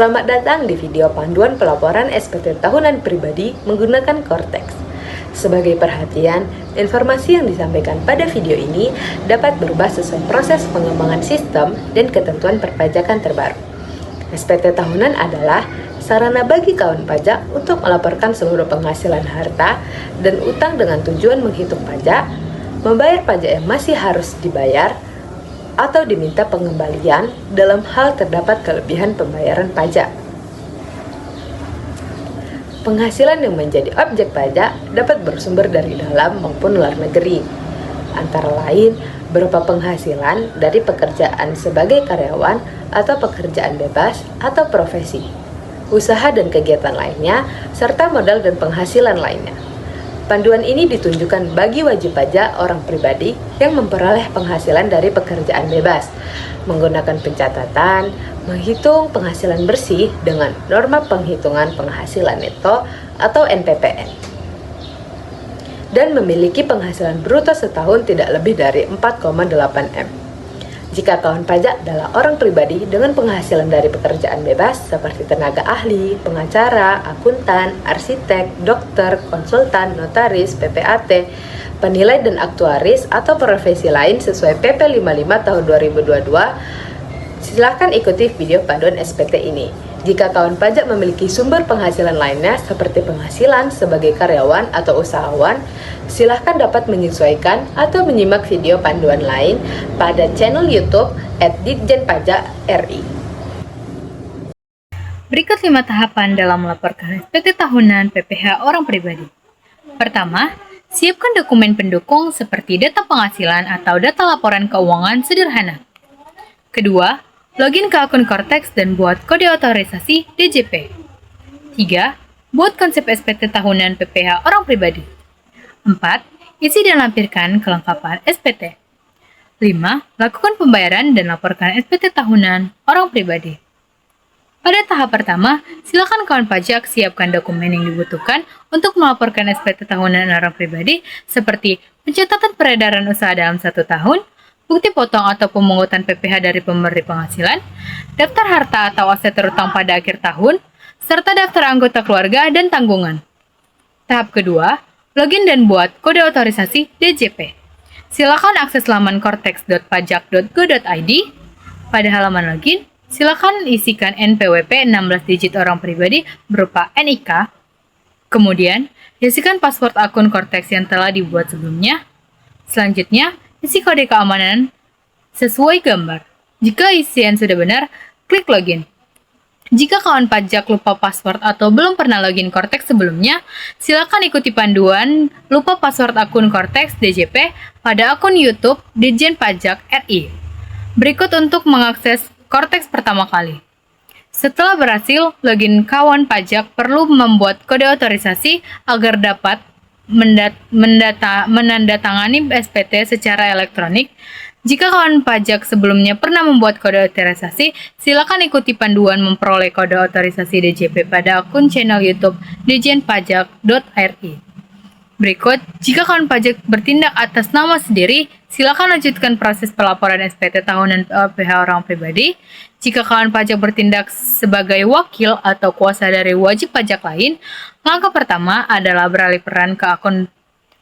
Selamat datang di video panduan pelaporan SPT tahunan pribadi menggunakan Cortex. Sebagai perhatian, informasi yang disampaikan pada video ini dapat berubah sesuai proses pengembangan sistem dan ketentuan perpajakan terbaru. SPT tahunan adalah sarana bagi kawan pajak untuk melaporkan seluruh penghasilan harta dan utang dengan tujuan menghitung pajak, membayar pajak yang masih harus dibayar, atau diminta pengembalian dalam hal terdapat kelebihan pembayaran pajak. Penghasilan yang menjadi objek pajak dapat bersumber dari dalam maupun luar negeri, antara lain berupa penghasilan dari pekerjaan sebagai karyawan atau pekerjaan bebas atau profesi, usaha dan kegiatan lainnya, serta modal dan penghasilan lainnya. Panduan ini ditunjukkan bagi wajib pajak orang pribadi yang memperoleh penghasilan dari pekerjaan bebas, menggunakan pencatatan, menghitung penghasilan bersih dengan norma penghitungan penghasilan neto atau NPPN, dan memiliki penghasilan bruto setahun tidak lebih dari 4,8 M. Jika kawan pajak adalah orang pribadi dengan penghasilan dari pekerjaan bebas seperti tenaga ahli, pengacara, akuntan, arsitek, dokter, konsultan, notaris, PPAT, penilai dan aktuaris atau profesi lain sesuai PP 55 tahun 2022, silakan ikuti video panduan SPT ini. Jika kawan pajak memiliki sumber penghasilan lainnya seperti penghasilan sebagai karyawan atau usahawan, silahkan dapat menyesuaikan atau menyimak video panduan lain pada channel YouTube @ditjenpajak.ri. Berikut 5 tahapan dalam melaporkan SPT tahunan PPh orang pribadi. Pertama, siapkan dokumen pendukung seperti data penghasilan atau data laporan keuangan sederhana. Kedua, login ke akun Cortex dan buat kode otorisasi DJP. 3. Buat konsep SPT tahunan PPh orang pribadi. 4. Isi dan lampirkan kelengkapan SPT. 5. Lakukan pembayaran dan laporkan SPT tahunan orang pribadi. Pada tahap pertama, silakan kawan pajak siapkan dokumen yang dibutuhkan untuk melaporkan SPT tahunan orang pribadi seperti pencatatan peredaran usaha dalam 1 tahun, bukti potong atau pemungutan PPh dari pemberi penghasilan, daftar harta atau aset terutang pada akhir tahun, serta daftar anggota keluarga dan tanggungan. Tahap kedua, login dan buat kode otorisasi DJP. Silakan akses laman cortex.pajak.go.id. Pada halaman login, silakan isikan NPWP 16 digit orang pribadi berupa NIK. Kemudian, isikan password akun Cortex yang telah dibuat sebelumnya. Selanjutnya, isi kode keamanan sesuai gambar. Jika isian sudah benar, klik login. Jika kawan pajak lupa password atau belum pernah login Cortex sebelumnya, silakan ikuti panduan lupa password akun Cortex DJP pada akun YouTube Ditjen Pajak RI. Berikut untuk mengakses Cortex pertama kali. Setelah berhasil login, kawan pajak perlu membuat kode otorisasi agar dapat menandatangani SPT secara elektronik. Jika kawan pajak sebelumnya pernah membuat kode otorisasi, silakan ikuti panduan memperoleh kode otorisasi DJP pada akun channel YouTube ditjenpajak.ri. Berikut, jika kawan pajak bertindak atas nama sendiri, silakan lanjutkan proses pelaporan SPT tahunan PPh orang pribadi. Jika kawan pajak bertindak sebagai wakil atau kuasa dari wajib pajak lain, langkah pertama adalah beralih peran ke akun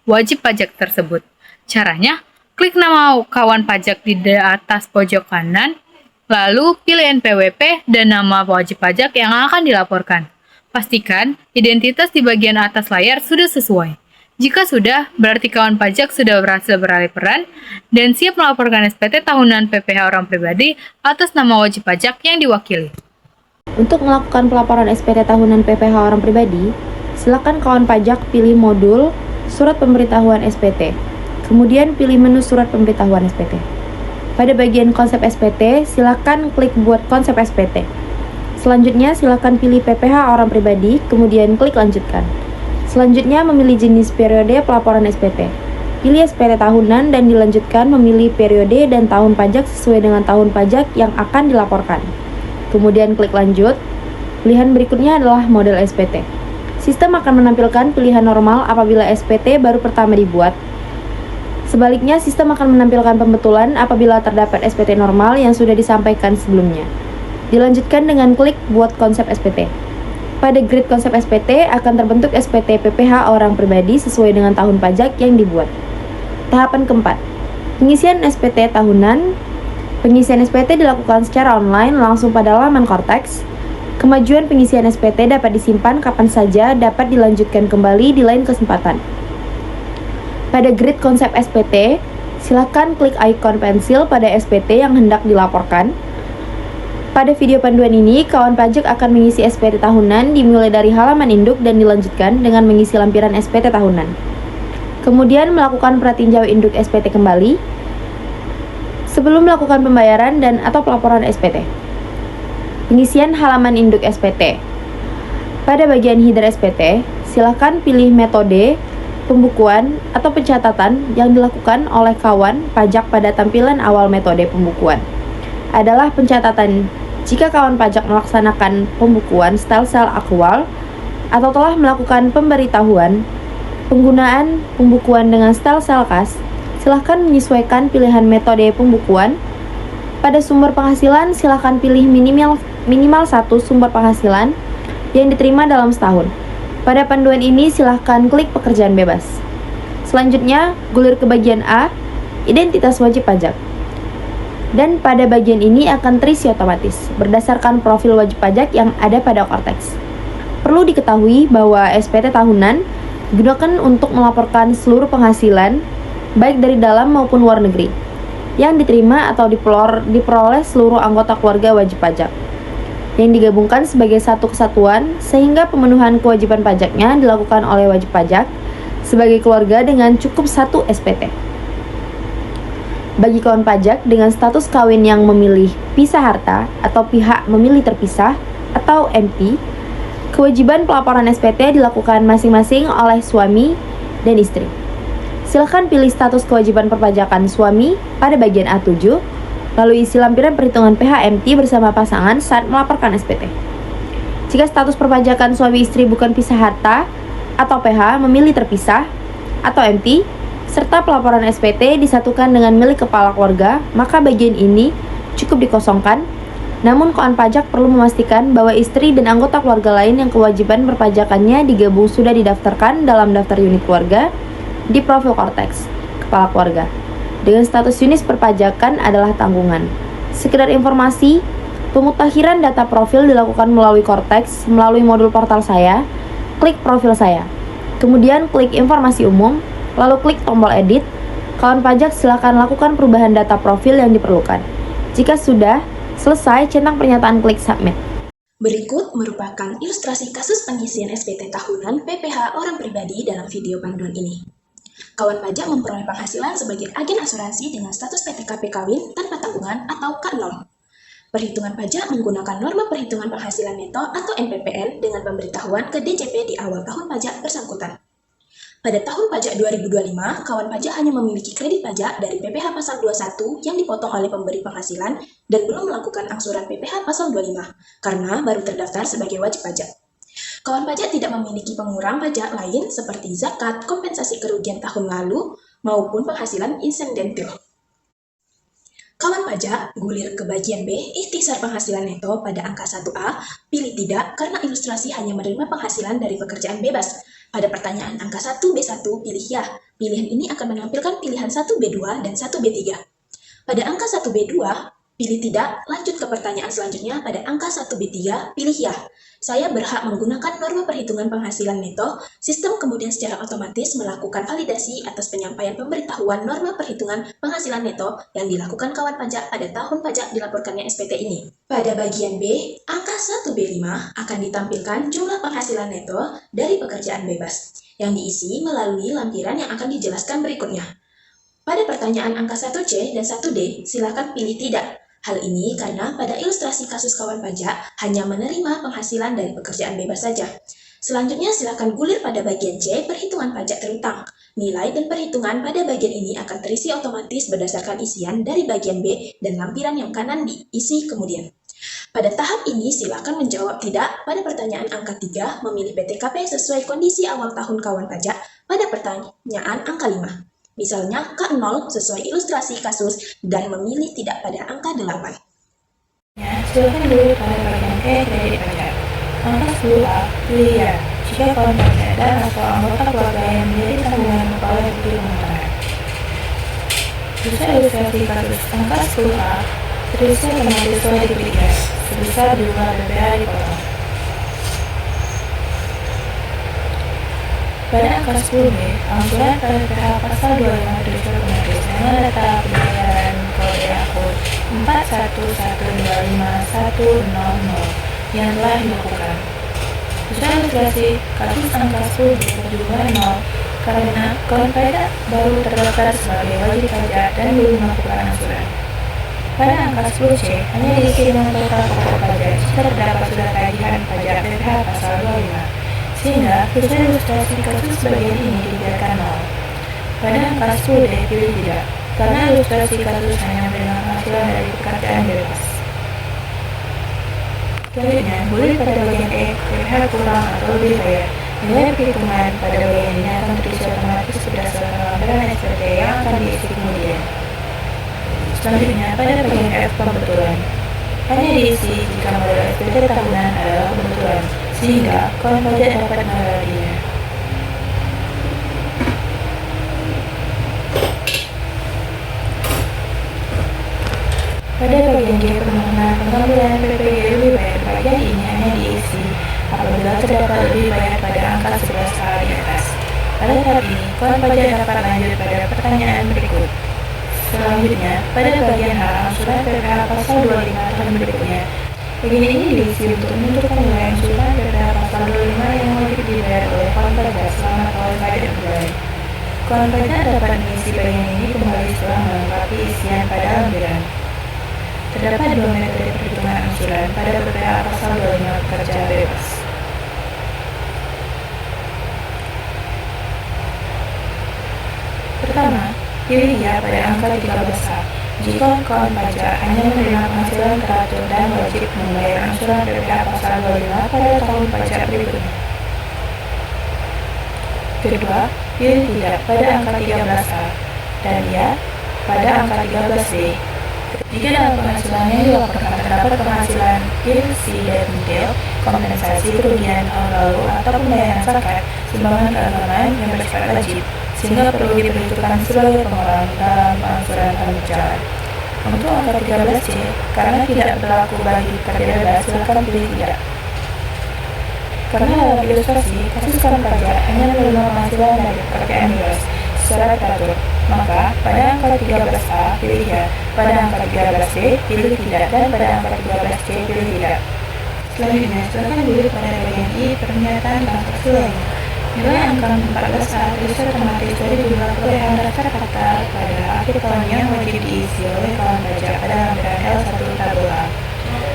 wajib pajak tersebut. Caranya, klik nama kawan pajak di atas pojok kanan, lalu pilih NPWP dan nama wajib pajak yang akan dilaporkan. Pastikan identitas di bagian atas layar sudah sesuai. Jika sudah, berarti kawan pajak sudah berhasil beralih peran dan siap melaporkan SPT tahunan PPh orang pribadi atas nama wajib pajak yang diwakili. Untuk melakukan pelaporan SPT tahunan PPh orang pribadi, silakan kawan pajak pilih modul Surat Pemberitahuan SPT, kemudian pilih menu Surat Pemberitahuan SPT. Pada bagian konsep SPT, silakan klik buat konsep SPT. Selanjutnya, silakan pilih PPh orang pribadi, kemudian klik lanjutkan. Selanjutnya, memilih jenis periode pelaporan SPT. Pilih SPT tahunan dan dilanjutkan memilih periode dan tahun pajak sesuai dengan tahun pajak yang akan dilaporkan. Kemudian klik lanjut. Pilihan berikutnya adalah model SPT. Sistem akan menampilkan pilihan normal apabila SPT baru pertama dibuat. Sebaliknya, sistem akan menampilkan pembetulan apabila terdapat SPT normal yang sudah disampaikan sebelumnya. Dilanjutkan dengan klik buat konsep SPT. Pada grid konsep SPT akan terbentuk SPT PPH orang pribadi sesuai dengan tahun pajak yang dibuat. Tahapan keempat, pengisian SPT tahunan. Pengisian SPT dilakukan secara online langsung pada laman Cortex. Kemajuan pengisian SPT dapat disimpan kapan saja, dapat dilanjutkan kembali di lain kesempatan. Pada grid konsep SPT, silakan klik ikon pensil pada SPT yang hendak dilaporkan. Pada video panduan ini, kawan pajak akan mengisi SPT tahunan dimulai dari halaman induk dan dilanjutkan dengan mengisi lampiran SPT tahunan. Kemudian melakukan pratinjau induk SPT kembali sebelum melakukan pembayaran dan atau pelaporan SPT. Pengisian halaman induk SPT. Pada bagian header SPT, silakan pilih metode pembukuan atau pencatatan yang dilakukan oleh kawan pajak pada tampilan awal metode pembukuan. Adalah pencatatan jika kawan pajak melaksanakan pembukuan style sel aktual atau telah melakukan pemberitahuan penggunaan pembukuan dengan style sel kas, silahkan menyesuaikan pilihan metode pembukuan. Pada sumber penghasilan, silahkan pilih minimal satu sumber penghasilan yang diterima dalam setahun. Pada panduan ini, silahkan klik pekerjaan bebas. Selanjutnya, gulir ke bagian A, identitas wajib pajak. Dan pada bagian ini akan terisi otomatis berdasarkan profil wajib pajak yang ada pada Cortex. Perlu diketahui bahwa SPT tahunan digunakan untuk melaporkan seluruh penghasilan baik dari dalam maupun luar negeri yang diterima atau diperoleh seluruh anggota keluarga wajib pajak yang digabungkan sebagai satu kesatuan, sehingga pemenuhan kewajiban pajaknya dilakukan oleh wajib pajak sebagai keluarga dengan cukup satu SPT. Bagi kawan pajak dengan status kawin yang memilih pisah harta atau pihak memilih terpisah atau MP, kewajiban pelaporan SPT dilakukan masing-masing oleh suami dan istri. Silakan pilih status kewajiban perpajakan suami pada bagian A7, lalu isi lampiran perhitungan PHMT bersama pasangan saat melaporkan SPT. Jika status perpajakan suami istri bukan pisah harta atau PH memilih terpisah atau MT, serta pelaporan SPT disatukan dengan milik kepala keluarga, maka bagian ini cukup dikosongkan. Namun kawan pajak perlu memastikan bahwa istri dan anggota keluarga lain yang kewajiban perpajakannya digabung sudah didaftarkan dalam daftar unit keluarga di profil Cortex kepala keluarga dengan status unit perpajakan adalah tanggungan. Sekedar informasi, pemutakhiran data profil dilakukan melalui Cortex melalui modul portal saya. Klik profil saya, kemudian klik informasi umum, lalu klik tombol edit. Kawan pajak silakan lakukan perubahan data profil yang diperlukan. Jika sudah selesai, centang pernyataan klik submit. Berikut merupakan ilustrasi kasus pengisian SPT tahunan PPH orang pribadi dalam video panduan ini. Kawan pajak memperoleh penghasilan sebagai agen asuransi dengan status PTKP kawin tanpa tanggungan atau K0. Perhitungan pajak menggunakan norma perhitungan penghasilan neto atau NPPN dengan pemberitahuan ke DJP di awal tahun pajak bersangkutan. Pada tahun pajak 2025, kawan pajak hanya memiliki kredit pajak dari PPh pasal 21 yang dipotong oleh pemberi penghasilan dan belum melakukan angsuran PPh pasal 25 karena baru terdaftar sebagai wajib pajak. Kawan pajak tidak memiliki pengurang pajak lain seperti zakat, kompensasi kerugian tahun lalu, maupun penghasilan insidentil. Kawan pajak gulir ke bagian B, ikhtisar penghasilan neto pada angka 1A, pilih tidak karena ilustrasi hanya menerima penghasilan dari pekerjaan bebas. Pada pertanyaan angka 1B1, pilih ya. Pilihan ini akan menampilkan pilihan 1B2 dan 1B3. Pada angka 1B2, pilih tidak, lanjut ke pertanyaan selanjutnya pada angka 1B3, pilih ya. Saya berhak menggunakan norma perhitungan penghasilan neto, sistem kemudian secara otomatis melakukan validasi atas penyampaian pemberitahuan norma perhitungan penghasilan neto yang dilakukan kawan pajak pada tahun pajak dilaporkannya SPT ini. Pada bagian B, angka 1B5 akan ditampilkan jumlah penghasilan neto dari pekerjaan bebas, yang diisi melalui lampiran yang akan dijelaskan berikutnya. Pada pertanyaan angka 1C dan 1D, silakan pilih tidak. Hal ini karena pada ilustrasi kasus kawan pajak hanya menerima penghasilan dari pekerjaan bebas saja. Selanjutnya silakan gulir pada bagian C, perhitungan pajak terutang. Nilai dan perhitungan pada bagian ini akan terisi otomatis berdasarkan isian dari bagian B dan lampiran yang kanan diisi kemudian. Pada tahap ini silakan menjawab tidak pada pertanyaan angka 3, memilih PTKP sesuai kondisi awal tahun kawan pajak pada pertanyaan angka 5. Misalnya K0 sesuai ilustrasi kasus dan memilih tidak pada angka 8. Silakan dulu pada bagian E kredit pajak. Angka 10A, pilih ya jika kawan pajak dan atau anggota keluarga yang menjadi tanggungan pegawai negeri mengutarakan. Jika ilustrasi kasus angka 10A, terisi otomatis telah diklik ya, sebesar jumlah BPH dipotong. Pada angka 10B, angsuran PPH pasal 25 terisi otomatis dengan data pembayaran kode akun 41125100 yang telah dilakukan. Bisa ilustrasi kasus angka 10B berjumlah 0 karena kawan pajak baru terdaftar sebagai wajib pajak dan belum melakukan angsuran. Pada angka 10C hanya diisi dengan total pokok pajak jika terdapat surat tagihan pajak PPH pasal 25, sehingga tulisan ilustrasi kasus bagian ini dibiarkan 0. Pada angka 10D pilih tidak, karena ilustrasi kasus hanya menerima penghasilan dari pekerjaan bebas. Selanjutnya, boleh pada bagian E, PPH kurang atau lebih bayar. Nilai perhitungan pada bagian ini akan terisi otomatis berdasarkan lampiran SPT yang akan diisi kemudian. Selanjutnya, pada bagian F pembetulan. Hanya diisi jika modal SPT tahunan adalah pembetulan, sehingga kawan pajak dapat melewatinya. Pada bagian G permohonan pengambilan PPG lebih bayar, bagian ini hanya diisi apabila terdapat lebih bayar pada angka 11A di atas. Pada tahap ini, kawan pajak dapat lanjut pada pertanyaan berikut. Selanjutnya, pada bagian H, angsuran PPH pasal 25 tahun berikutnya. Bagian ini diisi untuk menentukan nilai angsuran PPH pasal 25 yang wajib dibayar oleh kawan pajak selama kawan pajak berjalan. Kawan pajak dapat mengisi bagian ini kembali setelah melengkapi isian pada lampiran. Terdapat dua metode perhitungan angsuran pada PPH pasal 25 pekerja bebas. Pertama, pilih ya pada angka 13A. Jika kawan pajak hanya menerima penghasilan teratur dan wajib membayar angsuran PPH pasal 25 pada tahun pajak berikutnya. Kedua, pilih tidak pada angka 13A dan ya pada angka 13B. Jika dalam penghasilan yang dilaporkan terdapat penghasilan C dan detail, kompensasi kerugian tahun lalu atau pembayaran zakat, sumbangan keagamaan yang bersifat wajib, sehingga perlu diperhitungkan sebagai pengurang dalam pengangsuran tahun berjalan. Untuk angka 13C, karena tidak berlaku bagi pekerja bebas, silakan pilih tidak. Karena dalam ilustrasi, kasus kawan pajak hanya menerima penghasilan dari pekerjaan bebas secara teratur, maka pada angka 13A pilih ya, pada angka 13B pilih tidak, dan pada angka 13C pilih tidak. Selanjutnya, silakan dulu pada bagian I pernyataan transaksi lainnya. Nilai angka 14A terisi otomatis dari jumlah perolehan rata-rata pada akhir tahun yang wajib diisi oleh kawan pajak pada lampiran L1 tabel A.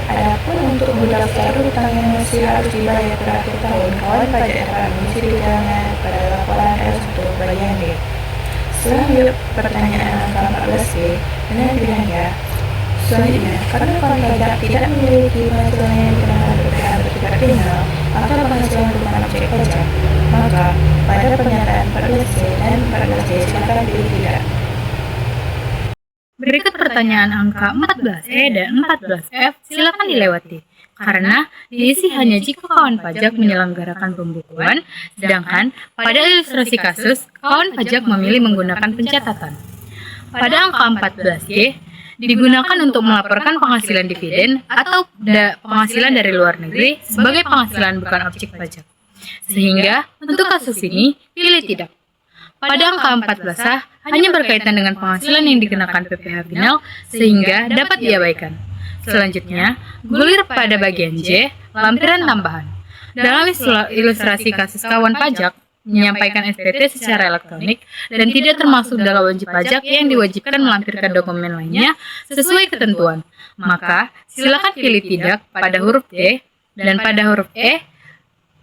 Adapun untuk mendaftar utang yang masih harus dibayar pada akhir tahun, kawan pajak dapat mengisi detailnya pada laporan L1 bagian B. Selanjutnya, pertanyaan angka 14B dengan pilihan ya. Selanjutnya, karena kawan pajak tidak memiliki penghasilan yang dikenakan PPH bersifat kriminal atau penghasilan bukan objek pajak, maka pada pernyataan 14C dan 14D silakan pilih tidak. Berikut pertanyaan angka 14E dan 14F silakan dilewati, karena diisi hanya jika kawan pajak menyelenggarakan pembukuan, sedangkan pada ilustrasi kasus, kawan pajak memilih menggunakan pencatatan. Pada angka 14G, digunakan untuk melaporkan penghasilan dividen atau penghasilan dari luar negeri sebagai penghasilan bukan objek pajak. Sehingga, untuk kasus ini, pilih tidak. Pada angka 14A, hanya berkaitan dengan penghasilan yang dikenakan PPH final, sehingga dapat diabaikan. Selanjutnya, gulir pada bagian J, lampiran tambahan. Dalam ilustrasi kasus kawan pajak, menyampaikan SPT secara elektronik dan tidak termasuk dalam wajib pajak yang diwajibkan melampirkan dokumen lainnya sesuai ketentuan. Maka, silakan pilih tidak pada huruf D, dan pada huruf E,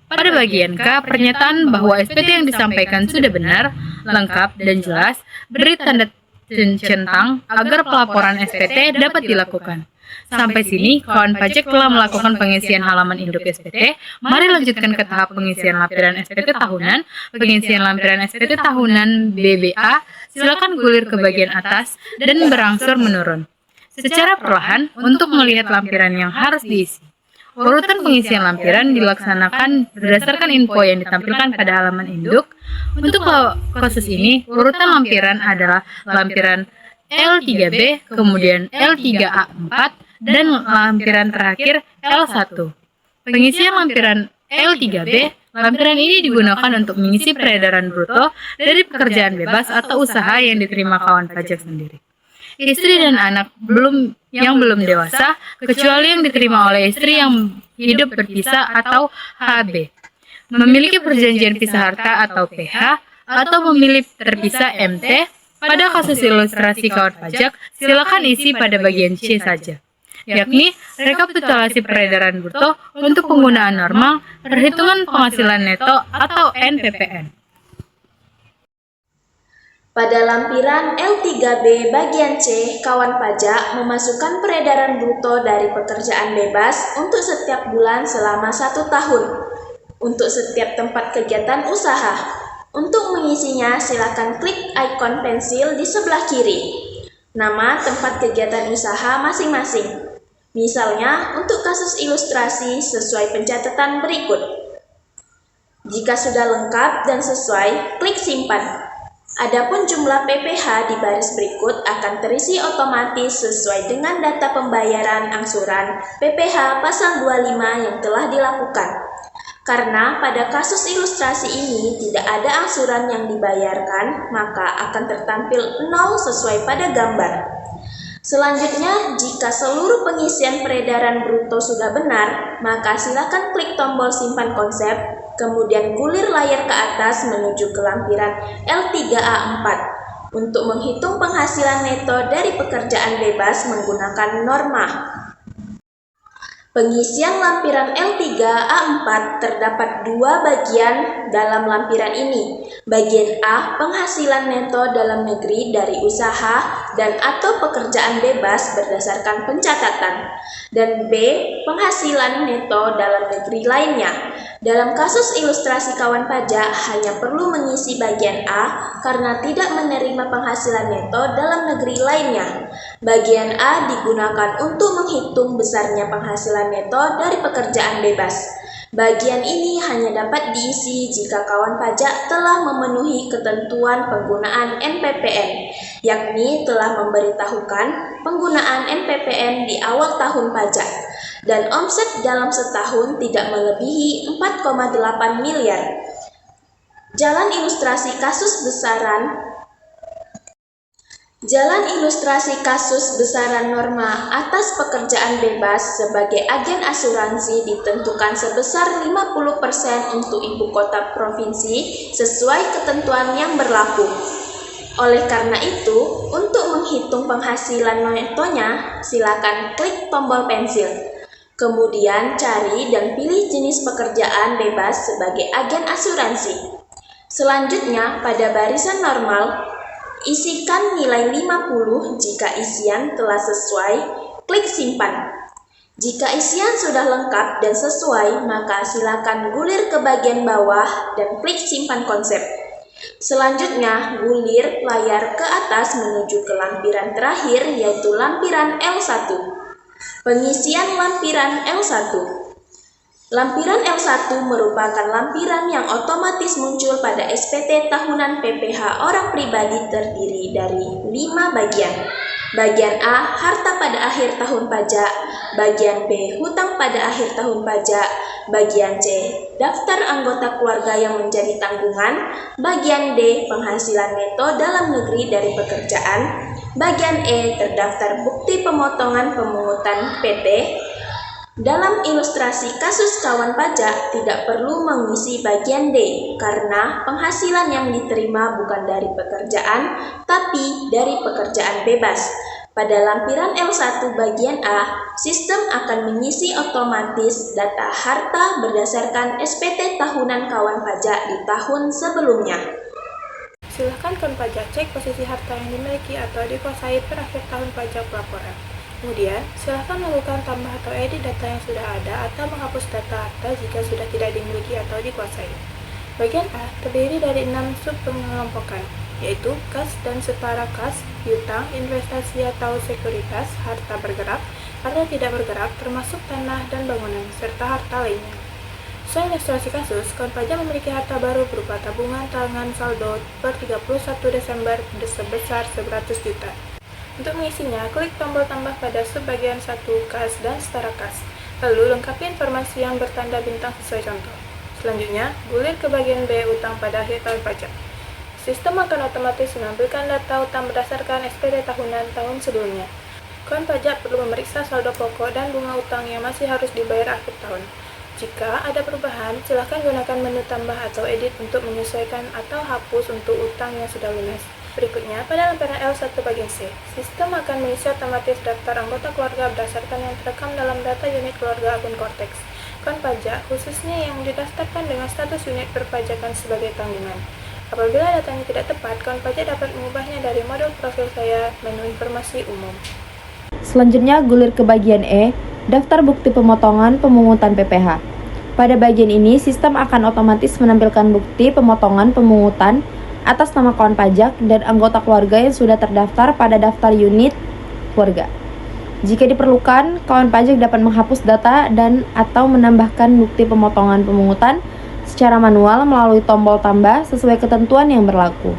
pada bagian K, pernyataan bahwa SPT yang disampaikan sudah benar, lengkap, dan jelas, beri tanda centang agar pelaporan SPT dapat dilakukan. Sampai sini, kawan pajak telah melakukan pengisian halaman induk SPT. Mari lanjutkan ke tahap pengisian lampiran SPT tahunan. Pengisian lampiran SPT tahunan BBA, silakan gulir ke bagian atas dan berangsur menurun. secara perlahan untuk melihat lampiran yang harus diisi. Urutan pengisian lampiran dilaksanakan berdasarkan info yang ditampilkan pada halaman induk. Untuk kasus ini, urutan lampiran adalah lampiran L3B, kemudian L3A4, dan lampiran terakhir L1. Pengisian lampiran L3B, lampiran ini digunakan untuk mengisi peredaran bruto dari pekerjaan bebas atau usaha yang diterima kawan pajak sendiri. Istri dan anak yang belum dewasa, kecuali yang diterima oleh istri yang hidup berpisah atau HB, memiliki perjanjian pisah harta atau PH, atau memilih terpisah MT. Pada kasus ilustrasi kawan pajak, silakan isi pada bagian C saja, yakni rekapitulasi peredaran bruto untuk penggunaan normal, perhitungan penghasilan neto atau NPPN. Pada lampiran L3B bagian C, kawan pajak memasukkan peredaran bruto dari pekerjaan bebas untuk setiap bulan selama 1 tahun, untuk setiap tempat kegiatan usaha. Untuk mengisinya, silakan klik ikon pensil di sebelah kiri, nama tempat kegiatan usaha masing-masing. Misalnya, untuk kasus ilustrasi sesuai pencatatan berikut. Jika sudah lengkap dan sesuai, klik simpan. Adapun jumlah PPh di baris berikut akan terisi otomatis sesuai dengan data pembayaran angsuran PPh pasal 25 yang telah dilakukan. Karena pada kasus ilustrasi ini tidak ada angsuran yang dibayarkan, maka akan tertampil 0 sesuai pada gambar. Selanjutnya, jika seluruh pengisian peredaran bruto sudah benar, maka silakan klik tombol simpan konsep, kemudian gulir layar ke atas menuju ke lampiran L3A4 untuk menghitung penghasilan neto dari pekerjaan bebas menggunakan norma. Pengisian lampiran L3A4 terdapat 2 bagian dalam lampiran ini. Bagian A, penghasilan neto dalam negeri dari usaha dan atau pekerjaan bebas berdasarkan pencatatan. Dan B, penghasilan neto dalam negeri lainnya. Dalam kasus ilustrasi kawan pajak hanya perlu mengisi bagian A karena tidak menerima penghasilan neto dalam negeri lainnya. Bagian A digunakan untuk menghitung besarnya penghasilan neto dari pekerjaan bebas. Bagian ini hanya dapat diisi jika kawan pajak telah memenuhi ketentuan penggunaan NPPN, yakni telah memberitahukan penggunaan NPPN di awal tahun pajak, dan omset dalam setahun tidak melebihi 4,8 miliar. Jalan ilustrasi kasus besaran norma atas pekerjaan bebas sebagai agen asuransi ditentukan sebesar 50% untuk ibu kota provinsi sesuai ketentuan yang berlaku. Oleh karena itu, untuk menghitung penghasilan netonya, silakan klik tombol pensil. Kemudian cari dan pilih jenis pekerjaan bebas sebagai agen asuransi. Selanjutnya, pada barisan normal, isikan nilai 50 jika isian telah sesuai, klik simpan. Jika isian sudah lengkap dan sesuai, maka silakan gulir ke bagian bawah dan klik simpan konsep. Selanjutnya, gulir layar ke atas menuju ke lampiran terakhir, yaitu lampiran L1. Pengisian lampiran L1. Lampiran L1 merupakan lampiran yang otomatis muncul pada SPT tahunan PPh orang pribadi terdiri dari 5 bagian. Bagian A, harta pada akhir tahun pajak. Bagian B, hutang pada akhir tahun pajak. Bagian C, daftar anggota keluarga yang menjadi tanggungan. Bagian D, penghasilan neto dalam negeri dari pekerjaan. Bagian E, terdaftar bukti pemotongan pemungutan PT. Dalam ilustrasi kasus kawan pajak tidak perlu mengisi bagian D karena penghasilan yang diterima bukan dari pekerjaan tapi dari pekerjaan bebas. Pada lampiran L1 bagian A, sistem akan mengisi otomatis data harta berdasarkan SPT tahunan kawan pajak di tahun sebelumnya. Silakan kawan pajak cek posisi harta yang dimiliki atau dikuasai per akhir tahun pajak pelaporan. Kemudian, silakan melakukan tambah atau edit data yang sudah ada atau menghapus data harta jika sudah tidak dimiliki atau dikuasai. Bagian A terdiri dari 6 sub pengelompokan. yaitu kas dan setara kas, piutang, investasi atau sekuritas, harta bergerak, harta tidak bergerak, termasuk tanah dan bangunan, serta harta lainnya. Selain ilustrasi kasus, kawan pajak memiliki harta baru berupa tabungan tangan saldo per 31 Desember sebesar 100 juta. Untuk mengisinya, klik tombol tambah pada subbagian 1 kas dan setara kas. Lalu lengkapi informasi yang bertanda bintang sesuai contoh. Selanjutnya, gulir ke bagian B utang pada akhir tahun pajak. Sistem akan otomatis menampilkan data utang berdasarkan SPT tahunan tahun sebelumnya. Kawan pajak perlu memeriksa saldo pokok dan bunga utang yang masih harus dibayar akhir tahun. Jika ada perubahan, silakan gunakan menu tambah atau edit untuk menyesuaikan atau hapus untuk utang yang sudah lunas. Berikutnya, pada lembaran L1 bagian C, sistem akan mengisi otomatis daftar anggota keluarga berdasarkan yang terekam dalam data unit keluarga akun Cortex. Kawan pajak, khususnya yang didaftarkan dengan status unit perpajakan sebagai tanggungan. Apabila datanya tidak tepat, kawan pajak dapat mengubahnya dari modul profil saya, menu informasi umum. Selanjutnya, gulir ke bagian E, daftar bukti pemotongan pemungutan PPh. Pada bagian ini, sistem akan otomatis menampilkan bukti pemotongan pemungutan atas nama kawan pajak dan anggota keluarga yang sudah terdaftar pada daftar unit keluarga. Jika diperlukan, kawan pajak dapat menghapus data dan atau menambahkan bukti pemotongan pemungutan secara manual melalui tombol tambah sesuai ketentuan yang berlaku.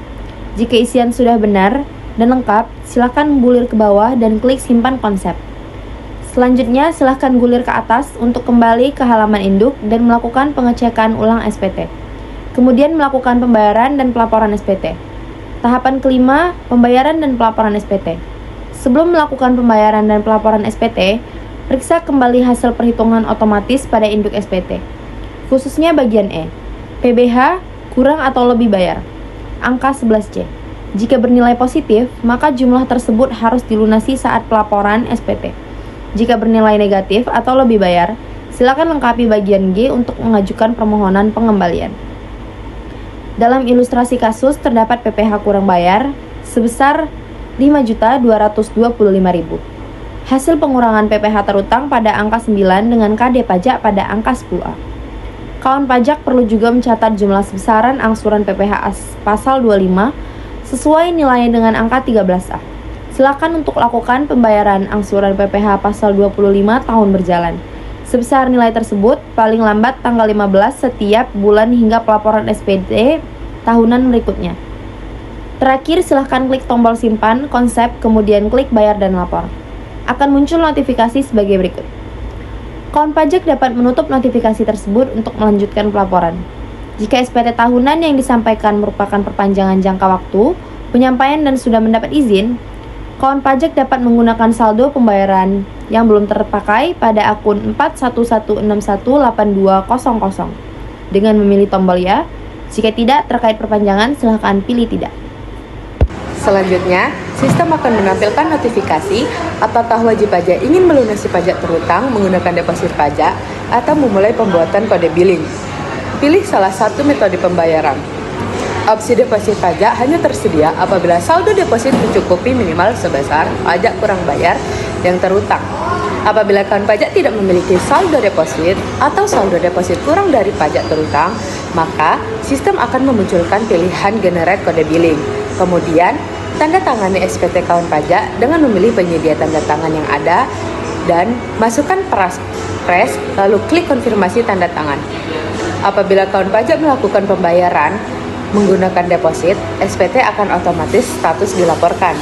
Jika isian sudah benar dan lengkap, silakan gulir ke bawah dan klik simpan konsep. Selanjutnya, silakan gulir ke atas untuk kembali ke halaman induk dan melakukan pengecekan ulang SPT. Kemudian melakukan pembayaran dan pelaporan SPT. Tahapan kelima, pembayaran dan pelaporan SPT. Sebelum melakukan pembayaran dan pelaporan SPT, periksa kembali hasil perhitungan otomatis pada induk SPT. Khususnya bagian E, PBH kurang atau lebih bayar, angka 11C. Jika bernilai positif, maka jumlah tersebut harus dilunasi saat pelaporan SPT. Jika bernilai negatif atau lebih bayar, silakan lengkapi bagian G untuk mengajukan permohonan pengembalian. Dalam ilustrasi kasus terdapat PPh kurang bayar sebesar 5.225.000. Hasil pengurangan PPh terutang pada angka 9 dengan KD pajak pada angka 10A. Kawan pajak perlu juga mencatat jumlah besaran angsuran PPh pasal 25 sesuai nilainya dengan angka 13A. Silakan untuk lakukan pembayaran angsuran PPh pasal 25 tahun berjalan. Sebesar nilai tersebut paling lambat tanggal 15 setiap bulan hingga pelaporan SPT tahunan berikutnya. Terakhir, silahkan klik tombol simpan, konsep, kemudian klik bayar dan lapor. Akan muncul notifikasi sebagai berikut. Kawan pajak dapat menutup notifikasi tersebut untuk melanjutkan pelaporan. Jika SPT tahunan yang disampaikan merupakan perpanjangan jangka waktu, penyampaian dan sudah mendapat izin, kawan pajak dapat menggunakan saldo pembayaran yang belum terpakai pada akun 4161618200 dengan memilih tombol ya. Jika tidak terkait perpanjangan, silahkan pilih tidak. Selanjutnya, sistem akan menampilkan notifikasi apakah wajib pajak ingin melunasi pajak terutang menggunakan deposit pajak atau memulai pembuatan kode billing. Pilih salah satu metode pembayaran. Opsi deposit pajak hanya tersedia apabila saldo deposit mencukupi minimal sebesar pajak kurang bayar yang terutang. Apabila kawan pajak tidak memiliki saldo deposit atau saldo deposit kurang dari pajak terutang, maka sistem akan memunculkan pilihan generate kode billing. Kemudian, tanda tangani SPT kawan pajak dengan memilih penyedia tanda tangan yang ada dan masukkan pres, lalu klik konfirmasi tanda tangan. Apabila kawan pajak melakukan pembayaran menggunakan deposit, SPT akan otomatis status dilaporkan.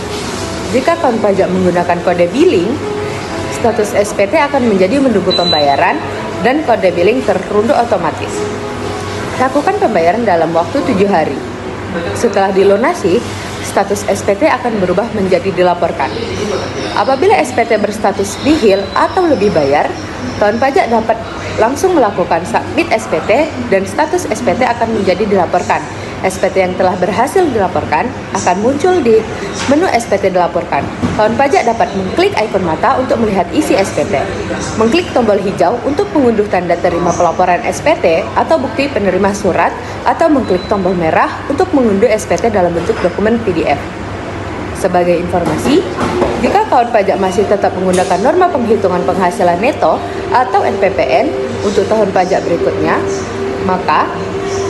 Jika kawan pajak menggunakan kode billing, status SPT akan menjadi menunggu pembayaran dan kode billing terunduh otomatis. Lakukan pembayaran dalam waktu 7 hari. Setelah dilunasi, status SPT akan berubah menjadi dilaporkan. Apabila SPT berstatus nihil atau lebih bayar, kawan pajak dapat langsung melakukan submit SPT dan status SPT akan menjadi dilaporkan. SPT yang telah berhasil dilaporkan akan muncul di menu SPT dilaporkan. Kawan pajak dapat mengklik ikon mata untuk melihat isi SPT, mengklik tombol hijau untuk mengunduh tanda terima pelaporan SPT atau bukti penerima surat, atau mengklik tombol merah untuk mengunduh SPT dalam bentuk dokumen PDF. Sebagai informasi, jika kawan pajak masih tetap menggunakan norma penghitungan penghasilan neto atau NPPN untuk tahun pajak berikutnya, maka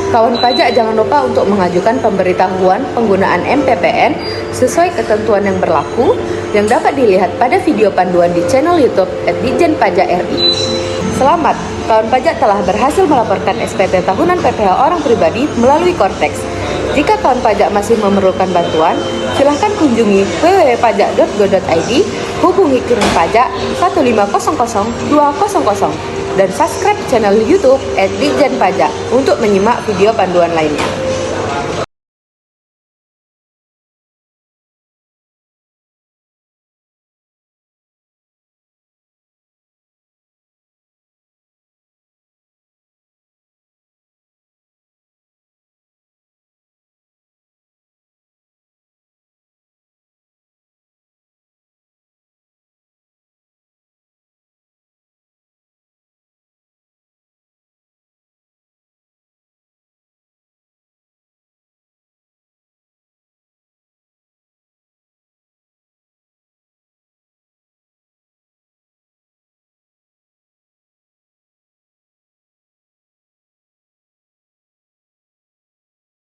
Kawan pajak jangan lupa untuk mengajukan pemberitahuan penggunaan MPPN sesuai ketentuan yang berlaku yang dapat dilihat pada video panduan di channel YouTube @Ditjenpajak.ri. Selamat, kawan pajak telah berhasil melaporkan SPT tahunan PPh orang pribadi melalui Cortex. Jika kawan pajak masih memerlukan bantuan, silahkan kunjungi www.pajak.go.id, hubungi kirim pajak 1500200 dan subscribe channel YouTube @Ditjenpajak untuk menyimak video panduan lainnya.